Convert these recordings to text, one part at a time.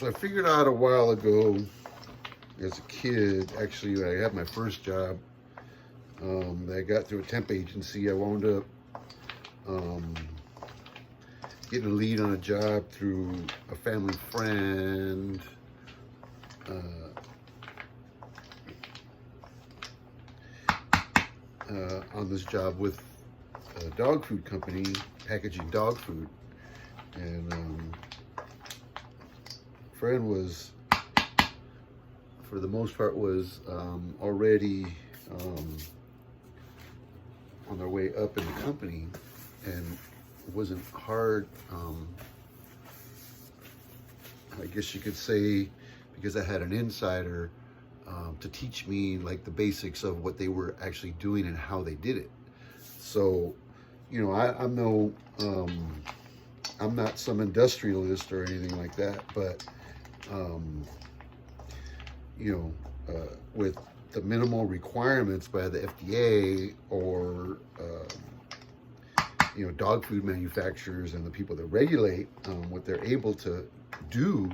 So I figured out a while ago, as a kid, actually, when I had my first job, that I got through a temp agency. I wound up getting a lead on a job through a family friend. On this job with a dog food company, packaging dog food. And friend was, for the most part, was already on their way up in the company, and it wasn't hard, I guess you could say, because I had an insider to teach me like the basics of what they were actually doing and how they did it. So, you know, I'm not some industrialist or anything like that, but you know, with the minimal requirements by the FDA or you know, dog food manufacturers and the people that regulate what they're able to do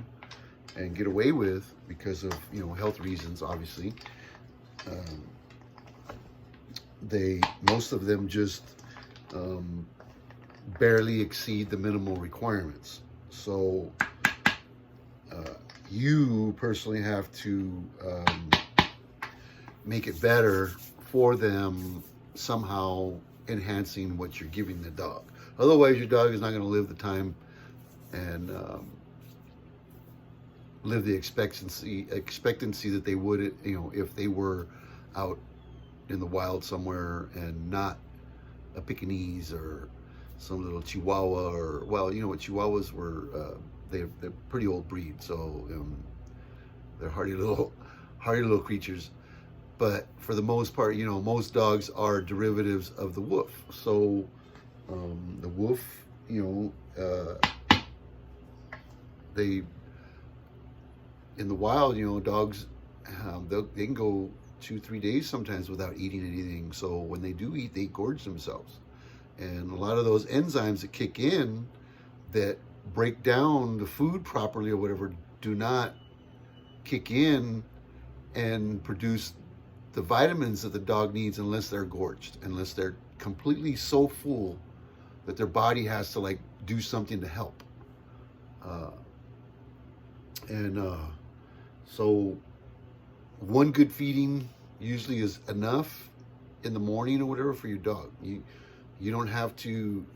and get away with because of, you know, health reasons, obviously. Most of them just barely exceed the minimal requirements. So you personally have to make it better for them, somehow enhancing what you're giving the dog. Otherwise, your dog is not going to live the time and live the expectancy that they would, you know, if they were out in the wild somewhere and not a Pekingese or some little Chihuahua, or, well, you know what, Chihuahuas were, they're pretty old breed, so they're hardy little creatures. But for the most part, you know, most dogs are derivatives of the wolf. So the wolf, you know, they, in the wild, you know, dogs, they can go 2-3 days sometimes without eating anything. So when they do eat, they gorge themselves. And a lot of those enzymes that kick in that break down the food properly or whatever do not kick in and produce the vitamins that the dog needs unless they're gorged, unless they're completely so full that their body has to like do something to help. So one good feeding usually is enough in the morning or whatever for your dog. You don't have to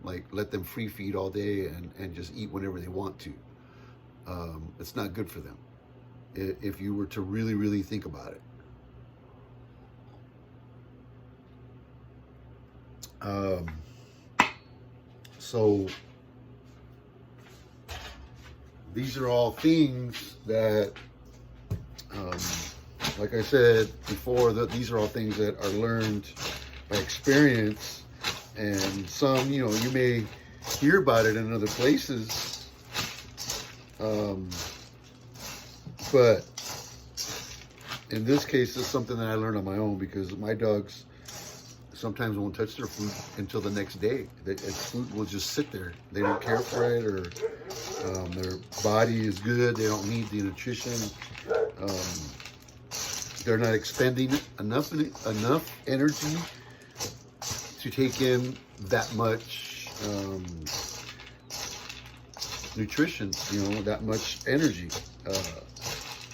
like let them free feed all day and just eat whenever they want to. It's not good for them if you were to really, really think about it. So these are all things that, like I said before, that these are all things that are learned by experience, and some, you know, you may hear about it in other places, but in this case, it's something that I learned on my own, because my dogs sometimes won't touch their food until the next day. Food will just sit there. They don't care for it, or their body is good. They don't need the nutrition. They're not expending enough energy to take in that much nutrition, you know, that much energy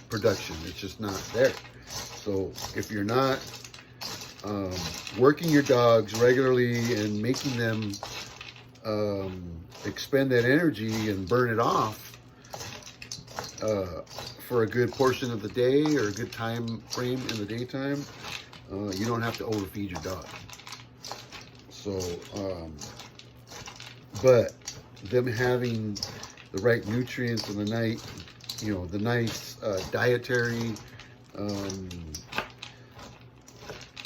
production. It's just not there. So if you're not working your dogs regularly and making them expend that energy and burn it off for a good portion of the day or a good time frame in the daytime, you don't have to overfeed your dog. So, but them having the right nutrients in the night, you know, the nice dietary,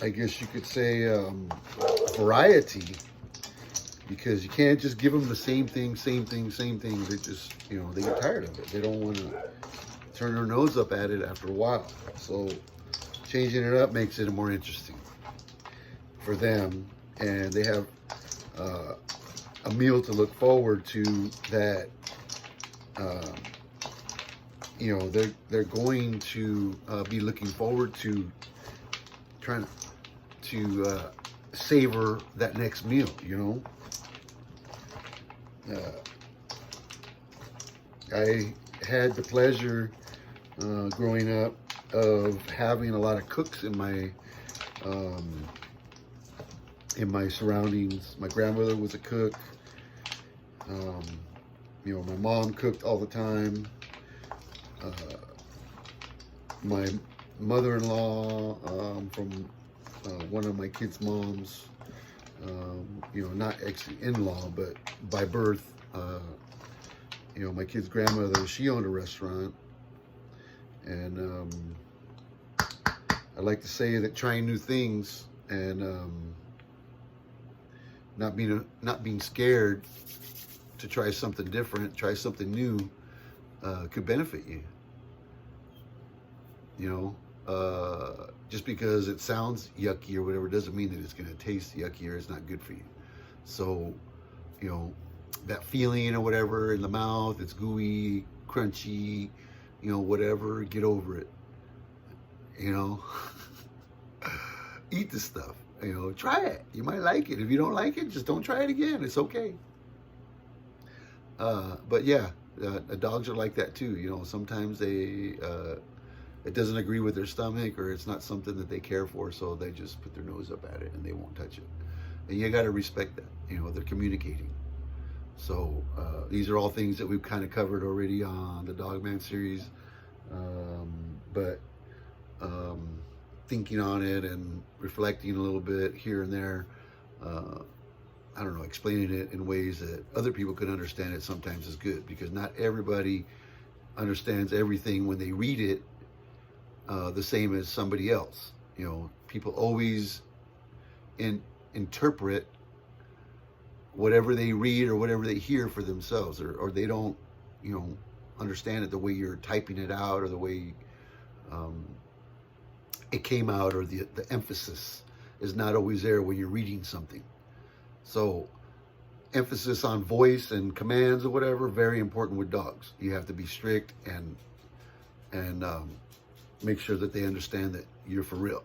I guess you could say, variety, because you can't just give them the same thing. They just, you know, they get tired of it. They don't want to turn their nose up at it after a while. So changing it up makes it more interesting for them, and they have a meal to look forward to that you know, they're going to be looking forward to trying to savor that next meal, you know. I had the pleasure growing up of having a lot of cooks in my surroundings. My grandmother was a cook. You know, my mom cooked all the time. My mother-in-law from one of my kids' moms, you know, not ex-in-law, but by birth, you know, my kid's grandmother, she owned a restaurant. And I like to say that trying new things and not being scared to try something different, try something new, could benefit you. You know, just because it sounds yucky or whatever doesn't mean that it's going to taste yucky or it's not good for you. So, you know, that feeling or whatever in the mouth, it's gooey, crunchy, you know, whatever, get over it. You know, eat the stuff. You know, try it. You might like it. If you don't like it, just don't try it again. It's okay. But yeah, dogs are like that too. You know, sometimes they it doesn't agree with their stomach, or it's not something that they care for, so they just put their nose up at it and they won't touch it. And you got to respect that. You know, they're communicating. So these are all things that we've kind of covered already on the DogMan series. But thinking on it and reflecting a little bit here and there, I don't know, explaining it in ways that other people can understand it sometimes is good, because not everybody understands everything when they read it the same as somebody else. You know, people always interpret whatever they read or whatever they hear for themselves, or they don't, you know, understand it the way you're typing it out, or the way it came out, or the emphasis is not always there when you're reading something. So emphasis on voice and commands or whatever, very important with dogs. You have to be strict and make sure that they understand that you're for real.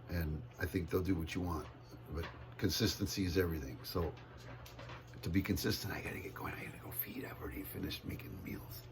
And I think they'll do what you want. But consistency is everything. So to be consistent, I gotta get going. I gotta go feed. I've already finished making meals.